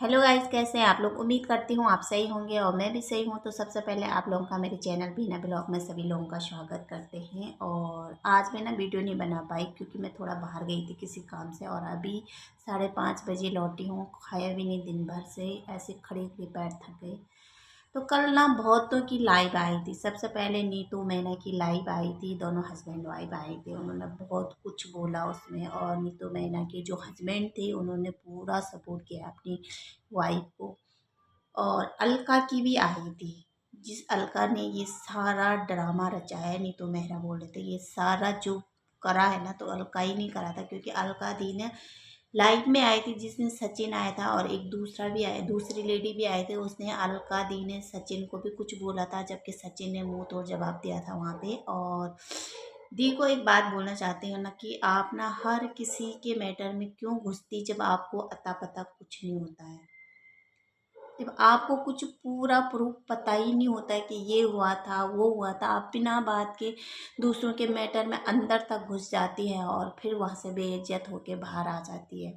Hello guys, कैसे हैं आप लोग। उम्मीद करती हूँ आप सही होंगे और मैं भी सही हूँ। तो सबसे पहले आप लोगों का मेरे चैनल बीना ब्लॉग में सभी लोगों का स्वागत करते हैं। और आज मैं वीडियो नहीं बना पाई क्योंकि मैं थोड़ा बाहर गई थी किसी काम से और अभी 5:30 बजे लौटी हूँ। खाया भी नहीं, दिन भर से ऐसे खड़े खड़े पैर थक गए। तो कल ना बहुतों की लाइव आई थी। सबसे पहले नीतू मैना की लाइव आई थी, दोनों हस्बैंड वाइफ आए थे। उन्होंने बहुत कुछ बोला उसमें और नीतू मैना के जो हस्बैंड थे उन्होंने पूरा सपोर्ट किया अपनी वाइफ को। और अलका की भी आई थी, जिस अलका ने ये सारा ड्रामा रचाया है। नीतू मेहरा बोल रहे थे ये सारा जो करा है ना तो अलका ही नहीं करा था, क्योंकि अलका दी ने लाइव में आई थी जिस दिन सचिन आया था और एक दूसरा भी आया, दूसरी लेडी भी आए थे। उसने अलका दी ने सचिन को भी कुछ बोला था, जबकि सचिन ने मुंह तोड़ जवाब दिया था वहाँ पे। और दी को एक बात बोलना चाहती हूँ ना कि आप ना हर किसी के मैटर में क्यों घुसती जब आपको अता पता कुछ नहीं होता है। जब आपको कुछ पूरा प्रूफ पता ही नहीं होता है कि ये हुआ था वो हुआ था, आप बिना बात के दूसरों के मैटर में अंदर तक घुस जाती है और फिर वहाँ से बेइज्जत होके बाहर आ जाती है।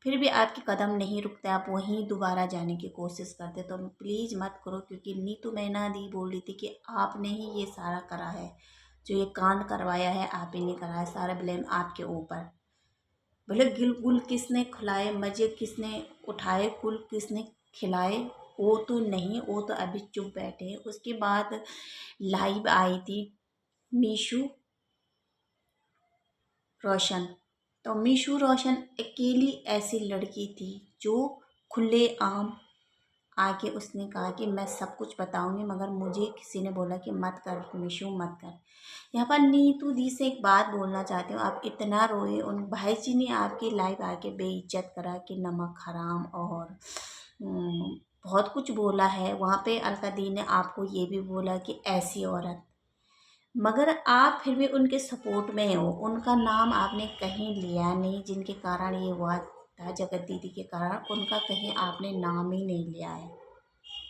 फिर भी आपके कदम नहीं रुकते, आप वहीं दोबारा जाने की कोशिश करते। तो प्लीज़ मत करो, क्योंकि नीतू मैना दी बोल रही थी कि आपने ही ये सारा करा है, जो ये कांड करवाया है आप ही ने करा है, सारा ब्लेम आपके ऊपर। भले गिल गुल किसने खिलाए, मज़े किसने उठाए, कुल किसने खिलाए, वो तो नहीं, वो तो अभी चुप बैठे हैं। उसके बाद लाइव आई थी मीशू रोशन। तो मीशू रोशन अकेली ऐसी लड़की थी जो खुले आम आके उसने कहा कि मैं सब कुछ बताऊंगी, मगर मुझे किसी ने बोला कि मत कर मीशू मत कर। यहाँ पर नीतू दी से एक बात बोलना चाहती हूँ, आप इतना रोए। उन भाई जी ने आपकी लाइव आके बेइज्जत करा कि नमक हराम और बहुत कुछ बोला है। वहाँ पे अलका दी ने आपको ये भी बोला कि ऐसी औरत, मगर आप फिर भी उनके सपोर्ट में हो। उनका नाम आपने कहीं लिया नहीं, जिनके कारण ये हुआ था, जगत दीदी के कारण उनका कहीं आपने नाम ही नहीं लिया है।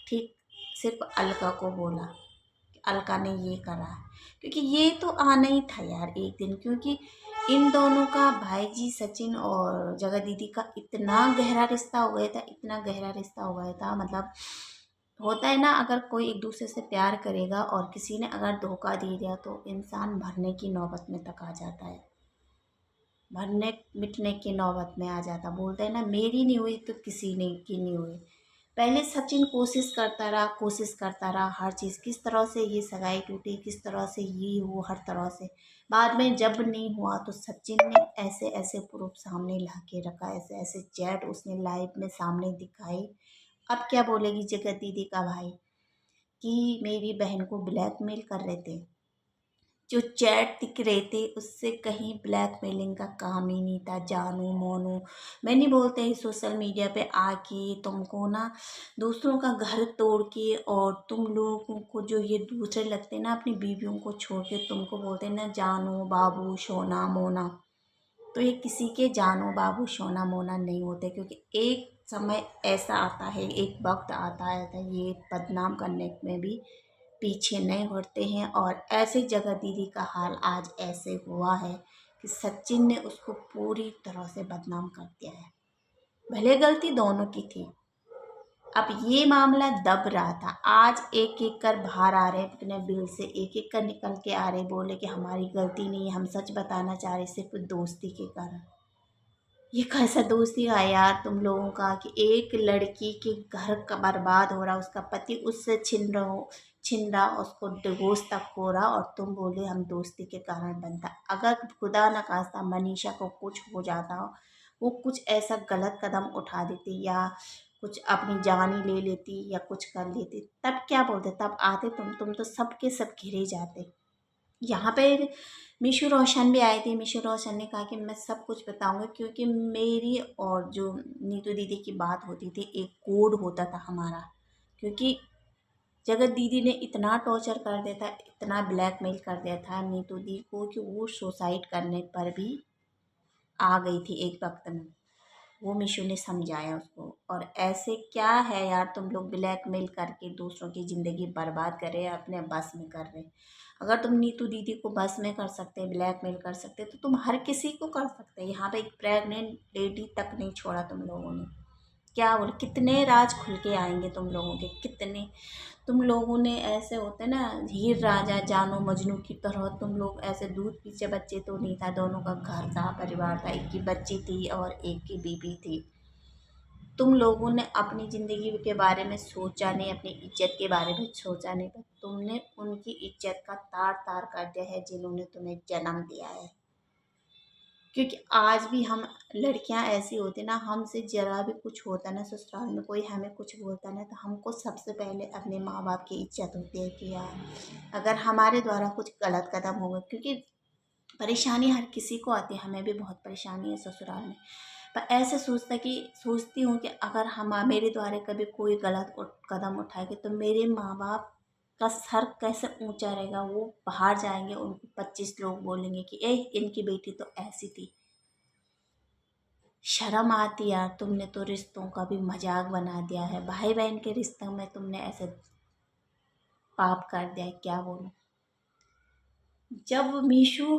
ठीक, सिर्फ अलका को बोला कि अलका ने ये करा है, क्योंकि ये तो आना ही था यार एक दिन। क्योंकि इन दोनों का, भाई जी सचिन और जगत दीदी का इतना गहरा रिश्ता हो गया था, इतना गहरा रिश्ता हो गया था। मतलब होता है ना, अगर कोई एक दूसरे से प्यार करेगा और किसी ने अगर धोखा दे दिया तो इंसान भरने की नौबत में तक आ जाता है, भरने मिटने की नौबत में आ जाता। बोलते हैं ना, मेरी नहीं हुई तो किसी ने की नहीं हुई। पहले सचिन कोशिश करता रहा हर चीज़, किस तरह से ये सगाई टूटी, किस तरह से ये हो, हर तरह से। बाद में जब नहीं हुआ तो सचिन ने ऐसे ऐसे प्रूफ सामने ला के रखा, ऐसे ऐसे चैट उसने लाइव में सामने दिखाई। अब क्या बोलेगी जगत दीदी का भाई कि मेरी बहन को ब्लैकमेल कर रहे थे। जो चैट दिख रहे थे उससे कहीं ब्लैकमेलिंग का काम ही नहीं था। जानू मोनू, मैं नहीं बोलते हैं सोशल मीडिया पे आके तुमको ना दूसरों का घर तोड़ के, और तुम लोगों को जो ये दूसरे लगते हैं ना अपनी बीवियों को छोड़ के, तुमको बोलते हैं ना जानू बाबू सोना मोना। तो ये किसी के जानू बाबू सोना मोना नहीं होते, क्योंकि एक समय ऐसा आता है, एक वक्त आता है ये बदनाम करने में भी पीछे नहीं हटते हैं। और ऐसे जगह दीदी का हाल आज ऐसे हुआ है कि सचिन ने उसको पूरी तरह से बदनाम कर दिया है। भले गलती दोनों की थी, अब ये मामला दब रहा था। आज एक एक कर बाहर आ रहे हैं, अपने बिल से एक एक कर निकल के आ रहे, बोले कि हमारी गलती नहीं है, हम सच बताना चाह रहे, सिर्फ दोस्ती के कारण। ये कैसा दोस्ती है यार तुम लोगों का कि एक लड़की के घर का बर्बाद हो रहा, उसका पति उससे छिन रहा, उसको डिवोर्स तक हो रहा, और तुम बोले हम दोस्ती के कारण बनता। अगर खुदा न खास्ता मनीषा को कुछ हो जाता हो, वो कुछ ऐसा गलत कदम उठा देती या कुछ अपनी जान ही ले लेती या कुछ कर लेती, तब क्या बोलते, तब आते तुम तो सबके सब घिरे जाते। यहाँ पे मीशू रोशन भी आए थे। मीशू रोशन ने कहा कि मैं सब कुछ बताऊंगा, क्योंकि मेरी और जो नीतू दीदी की बात होती थी, एक कोड होता था हमारा। क्योंकि जगत दीदी ने इतना टॉर्चर कर दिया था, इतना ब्लैकमेल कर दिया था नीतू दी को कि वो सुसाइड करने पर भी आ गई थी एक वक्त में। वो मीशू ने समझाया उसको। और ऐसे क्या है यार, तुम लोग ब्लैकमेल करके दूसरों की ज़िंदगी बर्बाद कर रहे हैं, अपने बस में कर रहे हैं। अगर तुम नीतू दीदी को बस में कर सकते, ब्लैकमेल कर सकते, तो तुम हर किसी को कर सकते। यहाँ पे एक प्रेग्नेंट लेडी तक नहीं छोड़ा तुम लोगों ने। क्या बोले, कितने राज खुल के आएंगे तुम लोगों के, कितने। तुम लोगों ने ऐसे होते ना, हीर राजा जानो मजनू की तरह, तुम लोग ऐसे दूध पीछे बच्चे तो नहीं था, दोनों का घर था, परिवार था, एक की बच्ची थी और एक की बीबी थी। तुम लोगों ने अपनी ज़िंदगी के बारे में सोचा नहीं, अपनी इज्जत के बारे में सोचा नहीं, पर तुमने उनकी इज्जत का तार तार कर दिया है जिन्होंने तुम्हें जन्म दिया है। क्योंकि आज भी हम लड़कियां ऐसी होती ना, हमसे जरा भी कुछ होता ना, ससुराल में कोई हमें कुछ बोलता ना, तो हमको सबसे पहले अपने माँ बाप की इज्जत होती है कि यार अगर हमारे द्वारा कुछ गलत कदम होगा, क्योंकि परेशानी हर किसी को आती है, हमें भी बहुत परेशानी है ससुराल में। पर ऐसे सोचती हूँ कि अगर हम मेरे द्वारा कभी कोई गलत कदम उठाएंगे तो मेरे माँ बाप का सर कैसे ऊंचा रहेगा। वो बाहर जाएंगे, उनको 25 लोग बोलेंगे कि ए इनकी बेटी तो ऐसी थी। शर्म आती यार, तुमने तो रिश्तों का भी मजाक बना दिया है, भाई बहन के रिश्तों में तुमने ऐसे पाप कर दिया है, क्या बोलूं। जब मीशू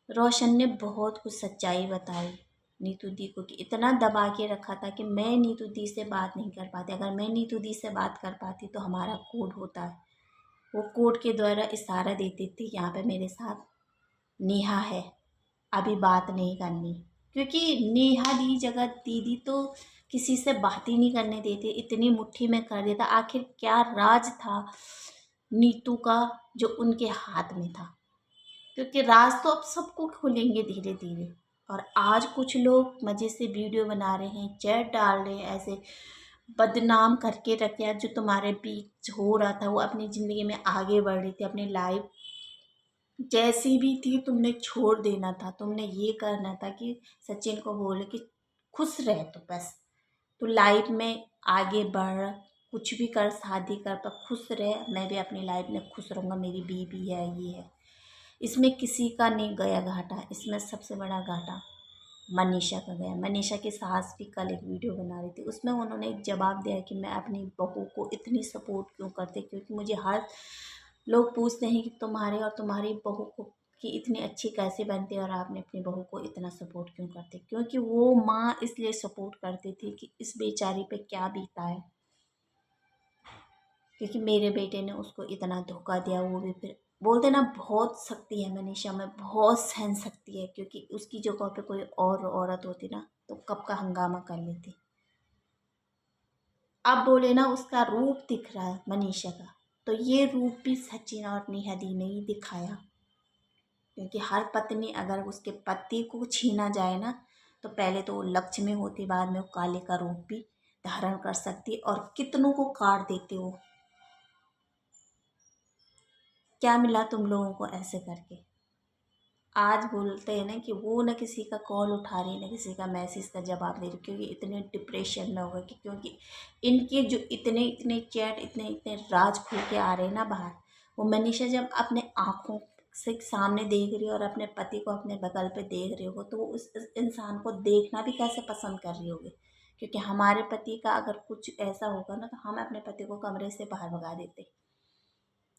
रोशन ने बहुत कुछ सच्चाई बताई नीतू दी को, कि इतना दबा के रखा था कि मैं नीतू दी से बात नहीं कर पाती, अगर मैं नीतू दी से बात कर पाती तो हमारा कोड होता है। वो कोड के द्वारा इशारा देती थी यहाँ पे मेरे साथ नेहा है, अभी बात नहीं करनी। क्योंकि नेहा दी जगह दीदी तो किसी से बात ही नहीं करने देती, इतनी मुट्ठी में कर देता। आखिर क्या राज था नीतू का जो उनके हाथ में था, क्योंकि राज तो अब सबको खोलेंगे धीरे धीरे। और आज कुछ लोग मज़े से वीडियो बना रहे हैं, चैट डाल रहे हैं, ऐसे बदनाम करके रखे हैं। जो तुम्हारे बीच हो रहा था वो अपनी ज़िंदगी में आगे बढ़ रही थी, अपनी लाइफ जैसी भी थी तुमने छोड़ देना था। तुमने ये करना था कि सचिन को बोले कि खुश रह तो बस, तो लाइफ में आगे बढ़, कुछ भी कर, शादी कर, पर खुश रह। मैं भी अपनी लाइफ में खुश रहूँगा, मेरी बीवी है, ये है। इसमें किसी का नहीं गया घाटा, इसमें सबसे बड़ा घाटा मनीषा का गया। मनीषा की सास भी कल एक वीडियो बना रही थी, उसमें उन्होंने एक जवाब दिया कि मैं अपनी बहू को इतनी सपोर्ट क्यों करती, क्योंकि मुझे हर लोग पूछते हैं कि तुम्हारे और तुम्हारी बहू को कि इतनी अच्छी कैसे बनती है और आपने अपनी बहू को इतना सपोर्ट क्यों करते। क्योंकि वो माँ इसलिए सपोर्ट करती थी कि इस बेचारी पे क्या बीता है, क्योंकि मेरे बेटे ने उसको इतना धोखा दिया। वो भी फिर बोलते ना, बहुत शक्ति है मनीषा में, बहुत सहन शक्ति है, क्योंकि उसकी जगह पे कोई और औरत होती ना तो कब का हंगामा कर लेती। अब बोले ना उसका रूप दिख रहा है मनीषा का, तो ये रूप भी सचिन और नेहा दी ने ही दिखाया। क्योंकि हर पत्नी अगर उसके पति को छीना जाए ना, तो पहले तो वो लक्ष्मी होती, बाद में वो काली का रूप भी धारण कर सकती और कितनों को काट देती वो। क्या मिला तुम लोगों को ऐसे करके। आज बोलते हैं ना कि वो न किसी का कॉल उठा रही, न किसी का मैसेज का जवाब दे रही, क्योंकि इतने डिप्रेशन में हो गए कि क्योंकि इनके जो इतने इतने चैट, इतने इतने राज खुल के आ रहे हैं ना बाहर। वो मनीषा जब अपने आँखों से सामने देख रही हो और अपने पति को अपने बगल पे देख रही हो, तो वो उस इंसान को देखना भी कैसे पसंद कर रही होगी। क्योंकि हमारे पति का अगर कुछ ऐसा होगा ना, तो हम अपने पति को कमरे से बाहर भगा देते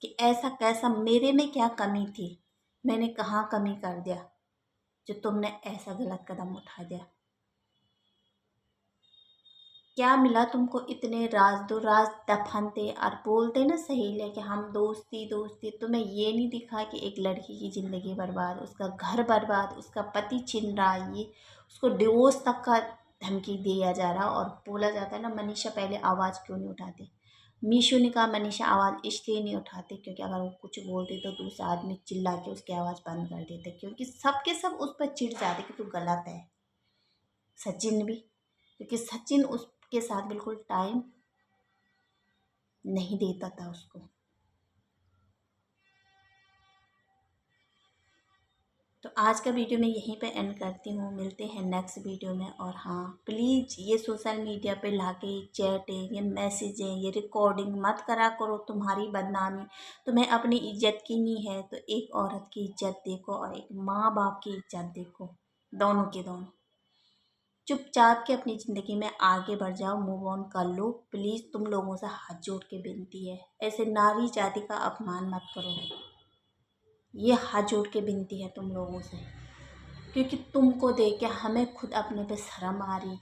कि ऐसा कैसा, मेरे में क्या कमी थी, मैंने कहाँ कमी कर दिया जो तुमने ऐसा गलत कदम उठा दिया। क्या मिला तुमको, इतने राज दो राज दफनते और बोलते ना सहेलिया कि हम दोस्ती दोस्ती। तुम्हें ये नहीं दिखा कि एक लड़की की ज़िंदगी बर्बाद, उसका घर बर्बाद, उसका पति छिन रहा, ये उसको डिवोर्स तक का धमकी दिया जा रहा। और बोला जाता है ना, मनीषा पहले आवाज़ क्यों नहीं उठाती। मीशू ने कहा मनीषा आवाज़ इसलिए नहीं उठाती क्योंकि अगर वो कुछ बोलती तो दूसरा आदमी चिल्ला के उसकी आवाज़ बंद कर देते, क्योंकि सबके सब उस पर चिढ़ जाते कि तू गलत है। सचिन भी, क्योंकि सचिन उसके साथ बिल्कुल टाइम नहीं देता था उसको। तो आज का वीडियो मैं यहीं पे एंड करती हूँ, मिलते हैं नेक्स्ट वीडियो में। और हाँ, प्लीज़ ये सोशल मीडिया पे लाके चैटें, ये मैसेजें, ये रिकॉर्डिंग मत करा करो, तुम्हारी बदनामी। तुम्हें अपनी इज्जत कीनी है तो एक औरत की इज्जत देखो और एक माँ बाप की इज्जत देखो, दोनों के दोनों। चुपचाप के अपनी ज़िंदगी में आगे बढ़ जाओ, मूव ऑन कर लो। प्लीज़ तुम लोगों से हाथ जोड़ के विनती है, ऐसे नारी जाति का अपमान मत करो। ये हाथ जोड़ के विनती है तुम लोगों से, क्योंकि तुमको देख के हमें खुद अपने पे शर्म आ रही।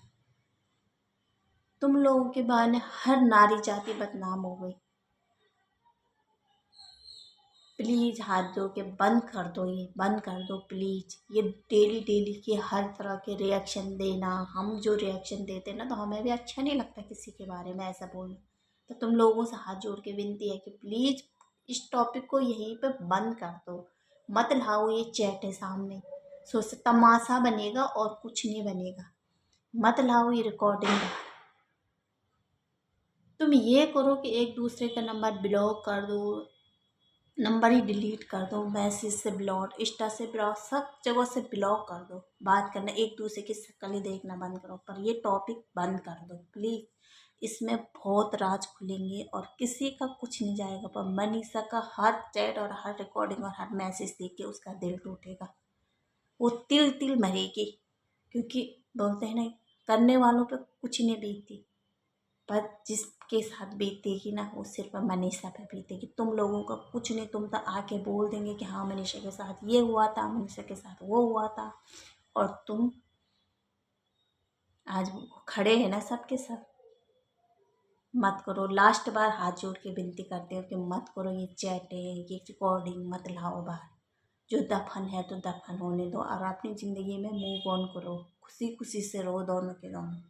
तुम लोगों के बहाने हर नारी जाति बदनाम हो गई। प्लीज़ हाथ धो के बंद कर दो, ये बंद कर दो प्लीज़। ये डेली डेली के हर तरह के रिएक्शन देना, हम जो रिएक्शन देते हैं ना, तो हमें भी अच्छा नहीं लगता किसी के बारे में ऐसा बोलना। तो तुम लोगों से हाथ जोड़ के विनती है कि प्लीज़ इस टॉपिक को यहीं पे बंद कर दो। मत लाओ ये चैट है सामने, सो उससे तमाशा बनेगा और कुछ नहीं बनेगा। मत लाओ ये रिकॉर्डिंग। तुम ये करो कि एक दूसरे का नंबर ब्लॉक कर दो, नंबर ही डिलीट कर दो, मैसेज से ब्लॉक, इंस्टा से ब्लॉक, सब जगह से ब्लॉक कर दो। बात करना, एक दूसरे की शक्ल ही देखना बंद करो, पर ये टॉपिक बंद कर दो प्लीज़। इसमें बहुत राज खुलेंगे और किसी का कुछ नहीं जाएगा, पर मनीषा का हर चैट और हर रिकॉर्डिंग और हर मैसेज देख के उसका दिल टूटेगा, वो तिल तिल मरेगी। क्योंकि बोलते हैं ना, करने वालों पे कुछ नहीं बीतती, पर जिसके साथ बीतेगी ना, वो सिर्फ मनीषा पे बीतेगी। तुम लोगों का कुछ नहीं, तुम तो आके बोल देंगे कि हाँ मनीषा के साथ ये हुआ था, मनीषा के साथ वो हुआ था, और तुम आज खड़े हैं ना सबके सब। मत करो, लास्ट बार हाथ जोड़ के विनती करते हो कि मत करो ये चैटिंग, ये रिकॉर्डिंग मत लाओ बाहर। जो दफन है तो दफन होने दो, और अपनी ज़िंदगी में मूव ऑन करो, खुशी खुशी से रहो दोनों के दोनों।